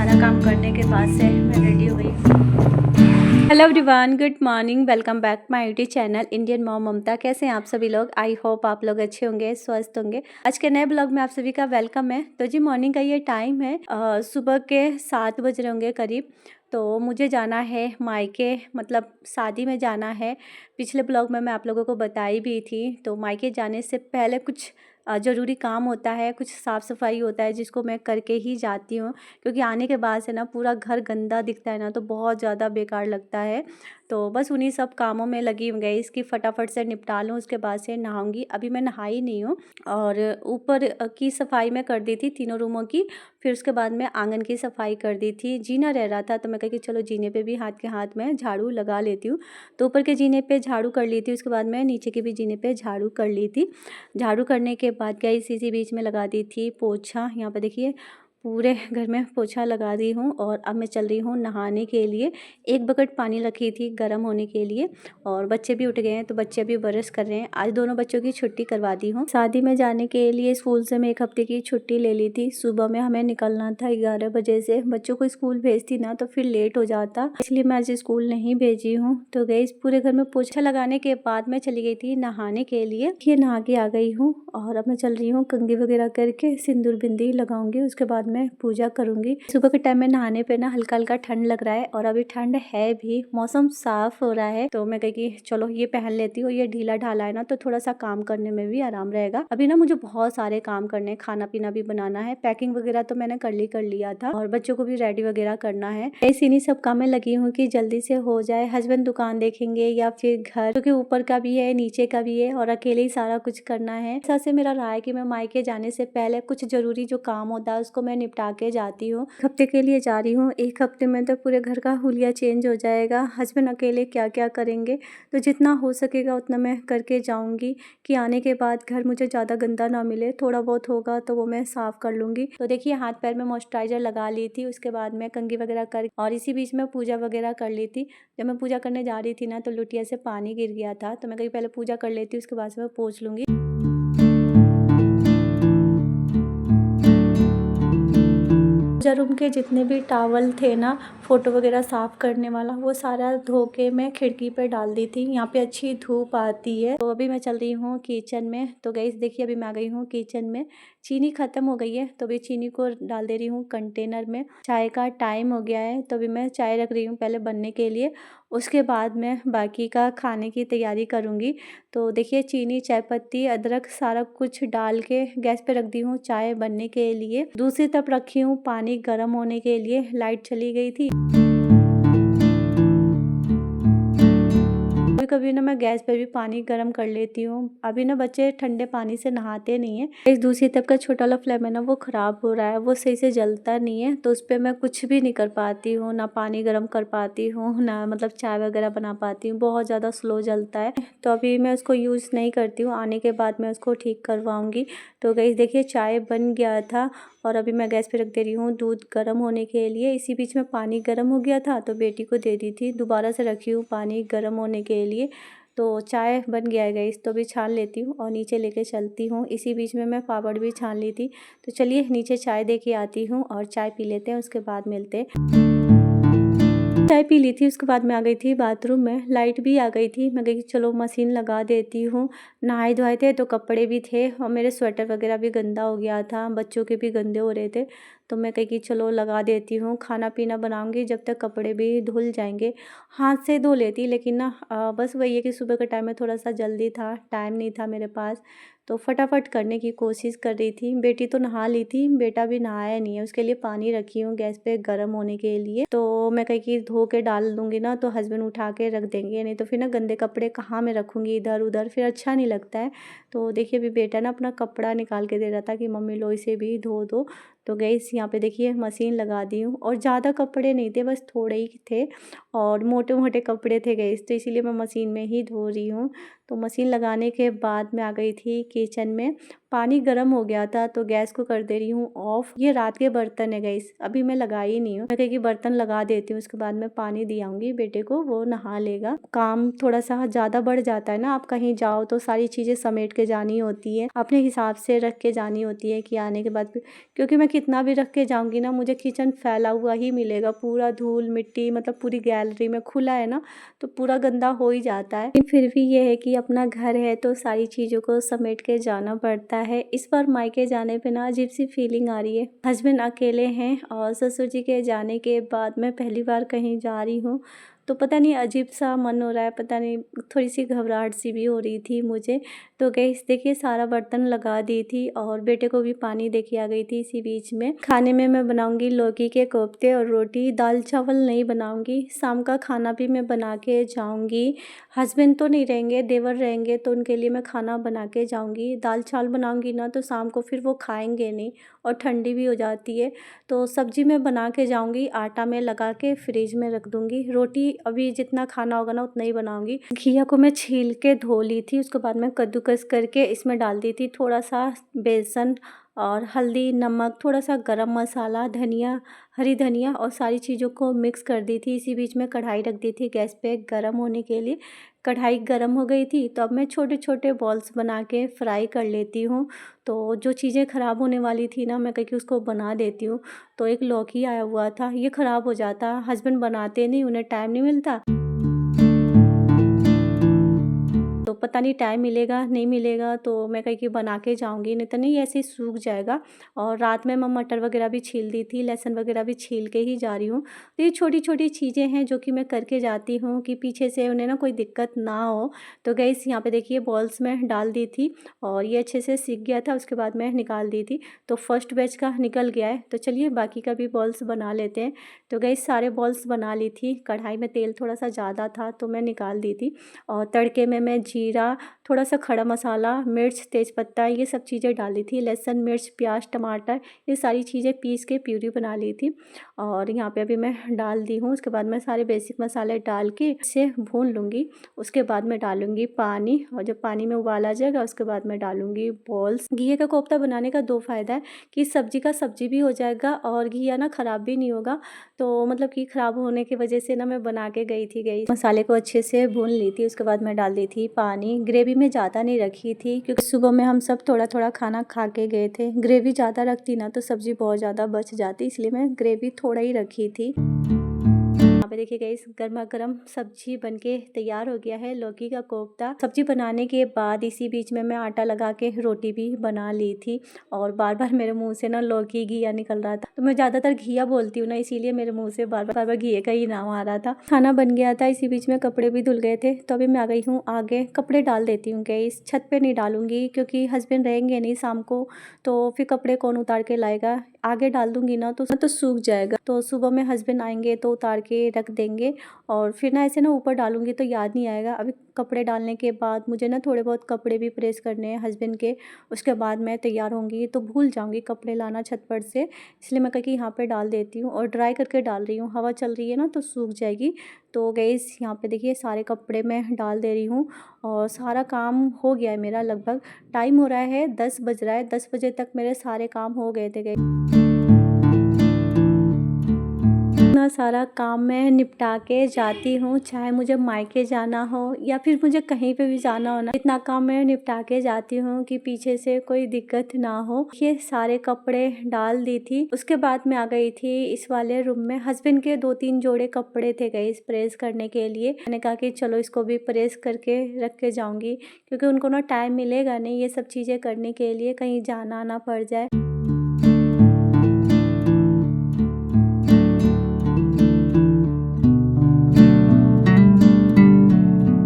सारा काम करने के बाद से मैं रेडी हो गई। Hello everyone, good morning, welcome back my YouTube channel Indian mom Mamta. कैसे हैं आप सभी लोग? आई होप आप लोग अच्छे होंगे, स्वस्थ होंगे। आज के नए ब्लॉग में आप सभी का वेलकम है। तो जी मॉर्निंग का ये टाइम है, सुबह के 7 बज रहे होंगे करीब। तो मुझे जाना है मायके, मतलब शादी में जाना है। पिछले ब्लॉग में मैं आप लोगों को बताई भी थी। तो मायके जाने से पहले कुछ ज़रूरी काम होता है, कुछ साफ़ सफाई होता है जिसको मैं करके ही जाती हूँ, क्योंकि आने के बाद से ना पूरा घर गंदा दिखता है ना, तो बहुत ज़्यादा बेकार लगता है। तो बस उन्हीं सब कामों में लगी गई, इसकी फटाफट से निपटा लूँ, उसके बाद से नहाऊंगी। अभी मैं नहाई नहीं हूँ। और ऊपर की सफाई मैं कर दी थी तीनों रूमों की। फिर उसके बाद में आंगन की सफाई कर दी थी। जीना रह रहा था तो मैं कही कि चलो जीने पे भी हाथ के हाथ में झाड़ू लगा लेती हूँ। तो ऊपर के जीने पे झाड़ू कर ली थी, उसके बाद मैं नीचे के भी जीने पे झाड़ू कर ली थी। झाड़ू करने के बाद गई इसी बीच में लगा दी थी पोछा। यहाँ पे देखिए पूरे घर में पोछा लगा दी हूँ। और अब मैं चल रही हूँ नहाने के लिए। एक बकेट पानी रखी थी गर्म होने के लिए। और बच्चे भी उठ गए हैं तो बच्चे भी ब्रश कर रहे हैं। आज दोनों बच्चों की छुट्टी करवा दी हूँ। शादी में जाने के लिए स्कूल से मैं 1 हफ्ते की छुट्टी ले ली थी। सुबह में हमें निकलना था 11 बजे से। बच्चों को स्कूल भेजती ना तो फिर लेट हो जाता, इसलिए मैं आज स्कूल नहीं भेजी हूँ। तो गई पूरे घर में पोछा लगाने के बाद मैं चली गई थी नहाने के लिए। ये नहा के आ गई हूँ और अब मैं चल रही हूँ कंघी वगैरह करके सिंदूर बिंदी लगाऊंगी। उसके बाद मैं पूजा करूंगी। सुबह के टाइम में नहाने पे ना हल्का हल्का ठंड लग रहा है और अभी ठंड है भी, मौसम साफ हो रहा है। तो मैं कही कि चलो ये पहन लेती हूँ, ये ढीला ढाला है ना तो थोड़ा सा काम करने में भी आराम रहेगा। अभी ना मुझे बहुत सारे काम करने, खाना पीना भी बनाना है, पैकिंग वगैरह तो मैंने कर लिया था और बच्चों को भी रेडी वगैरह करना है। इन्हीं सब काम में लगी हूँ कि जल्दी से हो जाए। हस्बैंड दुकान देखेंगे या फिर घर, क्योंकि ऊपर का भी है नीचे का भी है और अकेले ही सारा कुछ करना है। ऐसा से मेरा रहा है कि मैं मायके जाने से पहले कुछ जरूरी जो काम होता है उसको मैं निपटा के जाती हूँ। 1 हफ्ते के लिए जा रही हूँ। 1 हफ्ते में तो पूरे घर का हुलिया चेंज हो जाएगा। हस्बैंड अकेले क्या क्या करेंगे, तो जितना हो सकेगा उतना मैं करके जाऊंगी कि आने के बाद घर मुझे ज़्यादा गंदा ना मिले। थोड़ा बहुत होगा तो वो मैं साफ कर लूंगी। तो देखिए हाथ पैर में मॉइस्चराइजर लगा ली थी, उसके बाद मैं कंघी वगैरह कर और इसी बीच में पूजा वगैरह कर ली थी। जब मैं पूजा करने जा रही थी ना तो लुटिया से पानी गिर गया था, तो मैं कहीं पहले पूजा कर लेती हूँ, उसके बाद से मैं पोंछ लूंगी। पूजा रूम के जितने भी टॉवल थे ना, फोटो वगैरह साफ करने वाला, वो सारा धो के मैं खिड़की पे डाल दी थी। यहाँ पे अच्छी धूप आती है। तो अभी मैं चल रही हूँ किचन में। तो गाइस देखिए अभी मैं आ गई हूँ किचन में। चीनी खत्म हो गई है तो अभी चीनी को डाल दे रही हूँ कंटेनर में। चाय का टाइम हो गया है तो अभी मैं चाय रख रही हूँ पहले बनने के लिए, उसके बाद मैं बाकी का खाने की तैयारी करूँगी। तो देखिए चीनी, चाय पत्ती, अदरक सारा कुछ डाल के गैस पे रख दी हूँ चाय बनने के लिए। दूसरी तरफ रखी हूँ पानी गर्म होने के लिए। लाइट चली गई थी। कभी कभी ना मैं गैस पे भी पानी गर्म कर लेती हूँ। अभी ना बच्चे ठंडे पानी से नहाते नहीं है। इस दूसरी तरफ का छोटा वाला फ्लेम है ना, वो खराब हो रहा है, वो सही से जलता नहीं है। तो उस पर मैं कुछ भी नहीं कर पाती हूँ, ना पानी गर्म कर पाती हूँ, ना मतलब चाय वगैरह बना पाती हूँ। बहुत ज़्यादा स्लो जलता है। तो अभी मैं उसको यूज़ नहीं करती हूँ, आने के बाद मैं उसको ठीक करवाऊँगी। तो गाइस देखिए चाय बन गया था और अभी मैं गैस पे रख दे रही हूँ दूध गर्म होने के लिए। इसी बीच में पानी गर्म हो गया था तो बेटी को दे दी थी। दोबारा से रखी हूँ पानी गर्म होने के लिए। तो चाय बन गया है गाइस, तो अभी छान लेती हूँ और नीचे लेके चलती हूँ। इसी बीच में मैं पापड़ भी छान ली थी। तो चलिए नीचे चाय दे के आती हूँ और चाय पी लेते हैं, उसके बाद मिलते हैं। चाय पी ली थी, उसके बाद मैं आ गई थी बाथरूम में। लाइट भी आ गई थी। मैं गई चलो मशीन लगा देती हूँ। नहाए धोए थे तो कपड़े भी थे और मेरे स्वेटर वगैरह भी गंदा हो गया था, बच्चों के भी गंदे हो रहे थे। तो मैं कही कि चलो लगा देती हूँ, खाना पीना बनाऊंगी जब तक कपड़े भी धुल जाएंगे। हाथ से धो लेती लेकिन ना बस वही है कि सुबह के टाइम में थोड़ा सा जल्दी था, टाइम नहीं था मेरे पास, तो फटाफट करने की कोशिश कर रही थी। बेटी तो नहा ली थी, बेटा भी नहाया नहीं है, उसके लिए पानी रखी हूँ गैस पे गर्म होने के लिए। तो मैं कहीं कि धो के डाल दूंगी ना तो हस्बैंड उठा के रख देंगे, नहीं तो फिर ना गंदे कपड़े कहाँ मैं रखूँगी इधर उधर, फिर अच्छा नहीं लगता है। तो देखिए अभी बेटा ना अपना कपड़ा निकाल के दे रहा था कि मम्मी लो इसे भी धो दो। तो गैस यहाँ पे देखिए मशीन लगा दी हूँ और ज़्यादा कपड़े नहीं थे, बस थोड़े ही थे और मोटे-मोटे कपड़े थे गाइस, तो इसीलिए मैं मशीन में ही धो रही हूँ। तो मशीन लगाने के बाद मैं आ गई थी किचन में। पानी गर्म हो गया था तो गैस को कर दे रही हूँ ऑफ। ये रात के बर्तन है गाइस, अभी मैं लगाई नहीं हूँ। मैं कही कि बर्तन लगा देती हूँ, उसके बाद मैं पानी दे आऊँगी बेटे को, वो नहा लेगा। काम थोड़ा सा ज़्यादा बढ़ जाता है ना, आप कहीं जाओ तो सारी चीज़ें समेट के जानी होती है, अपने हिसाब से रख के जानी होती है कि आने के बाद क्योंकि मैं कितना भी रख के जाऊँगी ना, मुझे किचन फैला हुआ ही मिलेगा, पूरा धूल मिट्टी, मतलब पूरी गैलरी में खुला है ना तो पूरा गंदा हो ही जाता है। लेकिन फिर भी ये है कि अपना घर है तो सारी चीज़ों को समेट के जाना पड़ता है। इस बार मायके जाने पे ना अजीब सी फीलिंग आ रही है। हस्बैंड अकेले हैं और ससुर जी के जाने के बाद मैं पहली बार कहीं जा रही हूँ, तो पता नहीं अजीब सा मन हो रहा है, पता नहीं थोड़ी सी घबराहट सी भी हो रही थी मुझे। तो गैस देखिए सारा बर्तन लगा दी थी और बेटे को भी पानी दे के आ गई थी इसी बीच में। खाने में मैं बनाऊंगी लौकी के कोफ्ते और रोटी, दाल चावल नहीं बनाऊंगी। शाम का खाना भी मैं बना के जाऊंगी। हस्बैंड तो नहीं रहेंगे, देवर रहेंगे, तो उनके लिए मैं खाना बना के जाऊंगी। दाल चावल बनाऊंगी ना तो शाम को फिर वो खाएंगे नहीं और ठंडी भी हो जाती है। तो सब्जी मैं बना के जाऊंगी, आटा में लगा के फ्रिज में रख दूंगी। रोटी अभी जितना खाना होगा ना उतना ही बनाऊंगी। घिया को मैं छील के धो ली थी, उसके बाद मैं कद्दूकस करके इसमें डाल दी थी थोड़ा सा बेसन और हल्दी, नमक, थोड़ा सा गरम मसाला, धनिया, हरी धनिया और सारी चीज़ों को मिक्स कर दी थी। इसी बीच में कढ़ाई रख दी थी गैस पे गरम होने के लिए। कढ़ाई गरम हो गई थी तो अब मैं छोटे छोटे बॉल्स बना के फ्राई कर लेती हूँ। तो जो चीज़ें ख़राब होने वाली थी ना, मैं कह के उसको बना देती हूँ। तो एक लौकी आया हुआ था, ये ख़राब हो जाता, हस्बैंड बनाते नहीं, उन्हें टाइम नहीं मिलता। तो पता नहीं टाइम मिलेगा नहीं मिलेगा, तो मैं कहीं कि बना के जाऊंगी, नहीं तो नहीं ऐसे ही सूख जाएगा। और रात में मैं मटर वगैरह भी छील दी थी, लहसुन वगैरह भी छील के ही जा रही हूँ। तो ये छोटी छोटी चीज़ें हैं जो कि मैं करके जाती हूँ कि पीछे से उन्हें ना कोई दिक्कत ना हो। तो गैस यहाँ पे देखिए बॉल्स में डाल दी थी और ये अच्छे से सीख गया था, उसके बाद मैं निकाल दी थी। तो फर्स्ट बैच का निकल गया है, तो चलिए बाकी का भी बॉल्स बना लेते हैं। तो गैस सारे बॉल्स बना ली थी। कढ़ाई में तेल थोड़ा सा ज़्यादा था तो मैं निकाल दी थी। और तड़के में मैं जीरा, थोड़ा सा खड़ा मसाला, मिर्च, तेज़पत्ता, ये सब चीज़ें डाली थी। लहसुन, मिर्च, प्याज, टमाटर, ये सारी चीज़ें पीस के प्यूरी बना ली थी और यहाँ पे अभी मैं डाल दी हूँ। उसके बाद मैं सारे बेसिक मसाले डाल के इसे भून लूँगी। उसके बाद मैं डालूँगी पानी और जब पानी में उबाल आ जाएगा उसके बाद मैं डालूँगी बॉल्स। घिये का कोफ्ता बनाने का दो फ़ायदा है कि सब्जी का सब्जी भी हो जाएगा और घिया ना ख़राब भी नहीं होगा। तो मतलब कि ख़राब होने की वजह से ना मैं बना के गई मसाले को अच्छे से भून ली थी। उसके बाद मैं डाल दी थी पानी। ग्रेवी में ज़्यादा नहीं रखी थी क्योंकि सुबह में हम सब थोड़ा थोड़ा खाना खा के गए थे। ग्रेवी ज़्यादा रखती ना तो सब्ज़ी बहुत ज़्यादा बच जाती, इसलिए मैं ग्रेवी थोड़ा ही रखी थी। यहाँ पे देखिए गाइस गर्मा गर्म सब्जी बनके तैयार हो गया है, लौकी का कोफ्ता। सब्जी बनाने के बाद इसी बीच में मैं आटा लगा के रोटी भी बना ली थी और बार बार मेरे मुंह से ना लौकी घिया निकल रहा था, तो मैं ज़्यादातर घिया बोलती हूँ ना, इसीलिए मेरे मुंह से बार बार घिये का ही नाम आ रहा था। खाना बन गया था, इसी बीच में कपड़े भी धुल गए थे, तो अभी मैं आ गई हूँ आगे। कपड़े डाल देती हूँ गाइस, छत पे नहीं डालूंगी क्योंकि हस्बैंड रहेंगे नहीं शाम को, तो फिर कपड़े कौन उतार के लाएगा। आगे डाल दूंगी ना तो सूख जाएगा, तो सुबह में हस्बैंड आएंगे तो उतार के रख देंगे और फिर ना ऐसे ना ऊपर डालूंगी तो याद नहीं आएगा। अभी कपड़े डालने के बाद मुझे ना थोड़े बहुत कपड़े भी प्रेस करने हैं हस्बैंड के, उसके बाद मैं तैयार होंगी तो भूल जाऊंगी कपड़े लाना छत पर से, इसलिए मैं कहीं यहाँ पे डाल देती हूँ और ड्राई करके डाल रही हूँ। हवा चल रही है ना तो सूख जाएगी। तो गाइस यहाँ पे देखिए सारे कपड़े मैं डाल दे रही हूँ और सारा काम हो गया है मेरा। लगभग टाइम हो रहा है 10 बज रहा है, 10 बजे तक मेरे सारे काम हो गए थे। इतना सारा काम मैं निपटा के जाती हूँ, चाहे मुझे मायके जाना हो या फिर मुझे कहीं पे भी जाना हो ना, इतना काम मैं निपटा के जाती हूँ कि पीछे से कोई दिक्कत ना हो। ये सारे कपड़े डाल दी थी, उसके बाद मैं आ गई थी इस वाले रूम में। हस्बैंड के 2-3 जोड़े कपड़े थे गए प्रेस करने के लिए, मैंने कहा कि चलो इसको भी प्रेस करके रख के जाऊंगी क्योंकि उनको ना टाइम मिलेगा नहीं ये सब चीज़ें करने के लिए, कहीं जाना ना पड़ जाए।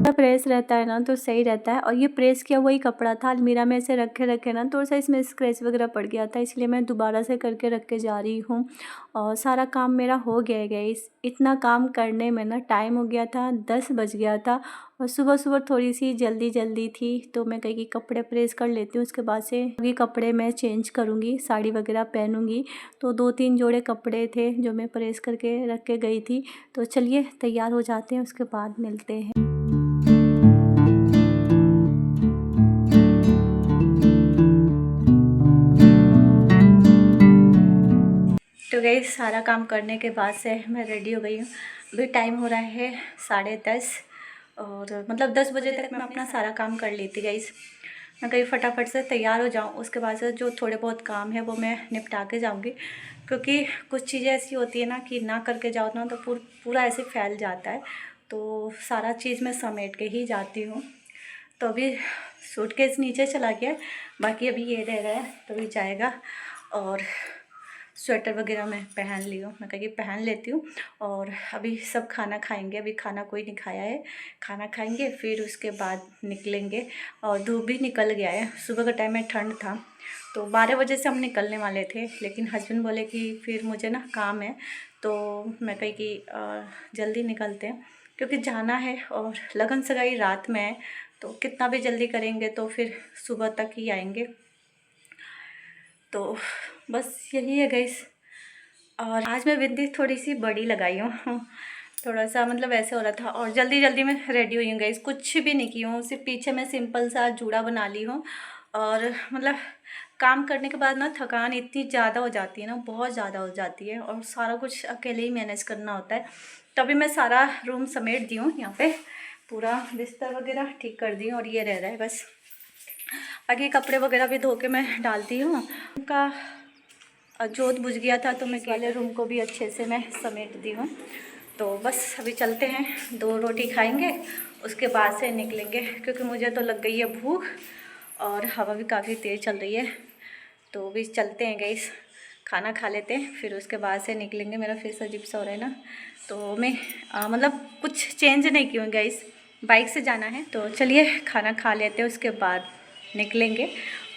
प्रेस रहता है ना तो सही रहता है। और ये प्रेस किया वही कपड़ा था, अलमीरा में ऐसे रखे रखे ना थोड़ा सा इसमें स्क्रैच वगैरह पड़ गया था, इसलिए मैं दोबारा से करके रख के जा रही हूँ। और सारा काम मेरा हो गया है गाइस। इतना काम करने में ना टाइम हो गया था, 10 बज गया था। और सुबह सुबह थोड़ी सी जल्दी जल्दी थी तो मैं कहीं कपड़े प्रेस कर लेती हूँ। उसके बाद से ये कपड़े मैं चेंज करूँगी, साड़ी वगैरह पहनूँगी। तो 2-3 जोड़े कपड़े थे जो मैं प्रेस करके रख के गई थी। तो चलिए तैयार हो जाते हैं, उसके बाद मिलते हैं। तो गाइस सारा काम करने के बाद से मैं रेडी हो गई हूँ। अभी टाइम हो रहा है 10:30 और मतलब 10 बजे तक मैं अपना सारा काम कर लेती गाइस। मैं कहीं फटाफट से तैयार हो जाऊँ, उसके बाद से जो थोड़े बहुत काम है वो मैं निपटा के जाऊँगी। क्योंकि कुछ चीज़ें ऐसी होती है ना कि ना करके जाओ ना तो पूरा ऐसे फैल जाता है। तो सारा चीज़ मैं समेट के ही जाती हूँ। तो अभी सूटकेस नीचे चला गया, बाकी अभी ये रह रहा है तो अभी जाएगा। और स्वेटर वगैरह मैं पहन ली हूँ, मैं कहीं पहन लेती हूँ। और अभी सब खाना खाएंगे, अभी खाना कोई नहीं खाया है, खाना खाएंगे फिर उसके बाद निकलेंगे। और धूप भी निकल गया है, सुबह का टाइम में ठंड था तो 12 बजे से हम निकलने वाले थे, लेकिन हस्बैंड बोले कि फिर मुझे ना काम है तो मैं कहीं कि जल्दी निकलते हैं क्योंकि जाना है। और लगन सगाई रात में है तो कितना भी जल्दी करेंगे तो फिर सुबह तक ही आएंगे। तो बस यही है गाइस। और आज मैं बिंदी थोड़ी सी बड़ी लगाई हूँ थोड़ा सा मतलब ऐसे हो रहा था और जल्दी जल्दी में रेडी हुई हूँ गाइस, कुछ भी नहीं की हूँ, सिर्फ पीछे मैं सिंपल सा जूड़ा बना ली हूँ। और मतलब काम करने के बाद ना थकान इतनी ज़्यादा हो जाती है ना, बहुत ज़्यादा हो जाती है और सारा कुछ अकेले ही मैनेज करना होता है। तभी मैं सारा रूम समेट दी हूँ, यहाँ पे पूरा बिस्तर वगैरह ठीक कर दी हूँ और ये रह रहा है बस। बाकी कपड़े वगैरह भी धो के मैं डालती हूँ। उनका जोत बुझ गया था तो मैं वाले रूम को भी अच्छे से मैं समेट दी हूँ। तो बस अभी चलते हैं, 2 रोटी खाएंगे उसके बाद से निकलेंगे क्योंकि मुझे तो लग गई है भूख और हवा भी काफ़ी तेज़ चल रही है। तो अभी चलते हैं गाइस, खाना खा लेते हैं फिर उसके बाद से निकलेंगे। मेरा फेस अजीब सा हो रहा है ना तो मैं मतलब कुछ चेंज नहीं की हूँ गाइस, बाइक से जाना है। तो चलिए खाना खा लेते हैं उसके बाद निकलेंगे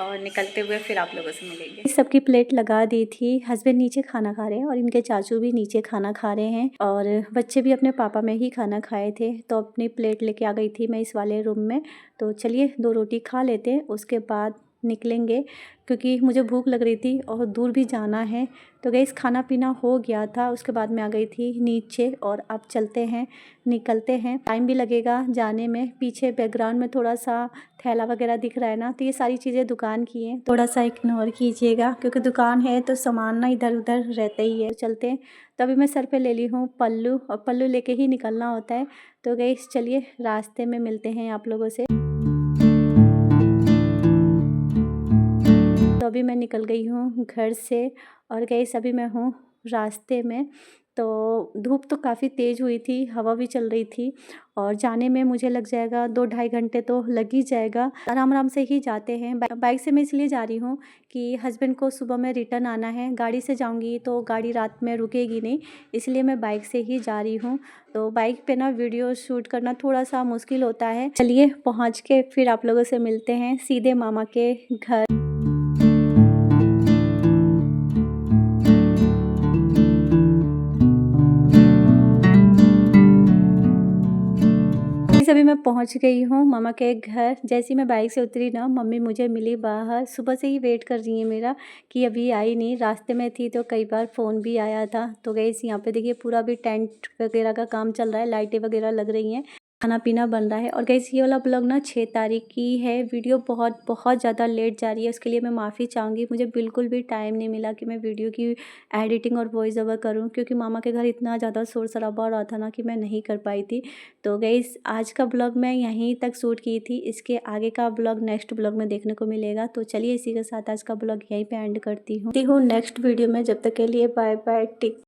और निकलते हुए फिर आप लोगों से मिलेंगे। सबकी प्लेट लगा दी थी, हस्बैंड नीचे खाना खा रहे हैं और इनके चाचू भी नीचे खाना खा रहे हैं और बच्चे भी अपने पापा में ही खाना खाए थे तो अपनी प्लेट लेके आ गई थी मैं इस वाले रूम में। तो चलिए 2 रोटी खा लेते हैं उसके बाद निकलेंगे क्योंकि मुझे भूख लग रही थी और दूर भी जाना है। तो गैस खाना पीना हो गया था, उसके बाद मैं आ गई थी नीचे और अब चलते हैं, निकलते हैं। टाइम भी लगेगा जाने में। पीछे बैकग्राउंड में थोड़ा सा थैला वगैरह दिख रहा है ना तो ये सारी चीज़ें दुकान की हैं, थोड़ा सा इग्नोर कीजिएगा क्योंकि दुकान है तो सामान ना इधर उधर रहता ही है। तो चलते हैं। तभी मैं सर पे ले ली हूँ पल्लू और पल्लू लेके ही निकलना होता है। तो गैस चलिए रास्ते में मिलते हैं आप लोगों से। तो अभी मैं निकल गई हूँ घर से और गैस अभी मैं हूँ रास्ते में। तो धूप तो काफ़ी तेज़ हुई थी, हवा भी चल रही थी और जाने में मुझे लग जाएगा 2-2.5 घंटे तो लग ही जाएगा। आराम आराम से ही जाते हैं। बाइक से मैं इसलिए जा रही हूँ कि हस्बैंड को सुबह में रिटर्न आना है, गाड़ी से जाऊँगी तो गाड़ी रात में रुकेगी नहीं, इसलिए मैं बाइक से ही जा रही हूँ। तो बाइक पे ना वीडियो शूट करना थोड़ा सा मुश्किल होता है। चलिए पहुँच के फिर आप लोगों से मिलते हैं सीधे मामा के घर। अभी मैं पहुंच गई हूँ मामा के घर। जैसे ही मैं बाइक से उतरी ना मम्मी मुझे मिली बाहर, सुबह से ही वेट कर रही है मेरा कि अभी आई नहीं, रास्ते में थी तो कई बार फ़ोन भी आया था। तो गाइस यहाँ पे देखिए पूरा भी टेंट वगैरह का काम चल रहा है, लाइटें वगैरह लग रही हैं, खाना पीना बन रहा है। और गाइस ये वाला ब्लॉग ना 6 तारीख की है, वीडियो बहुत ज़्यादा लेट जा रही है, उसके लिए मैं माफ़ी चाहूँगी। मुझे बिल्कुल भी टाइम नहीं मिला कि मैं वीडियो की एडिटिंग और वॉइस ओवर करूँ क्योंकि मामा के घर इतना ज़्यादा शोर शराबा हो रहा था ना कि मैं नहीं कर पाई थी। तो गाइस आज का ब्लॉग मैं यहीं तक शूट की थी, इसके आगे का ब्लॉग नेक्स्ट ब्लॉग में देखने को मिलेगा। तो चलिए इसी के साथ आज का ब्लॉग यहीं पे एंड करती हूँ नेक्स्ट वीडियो में। जब तक के लिए बाय बाय, टेक।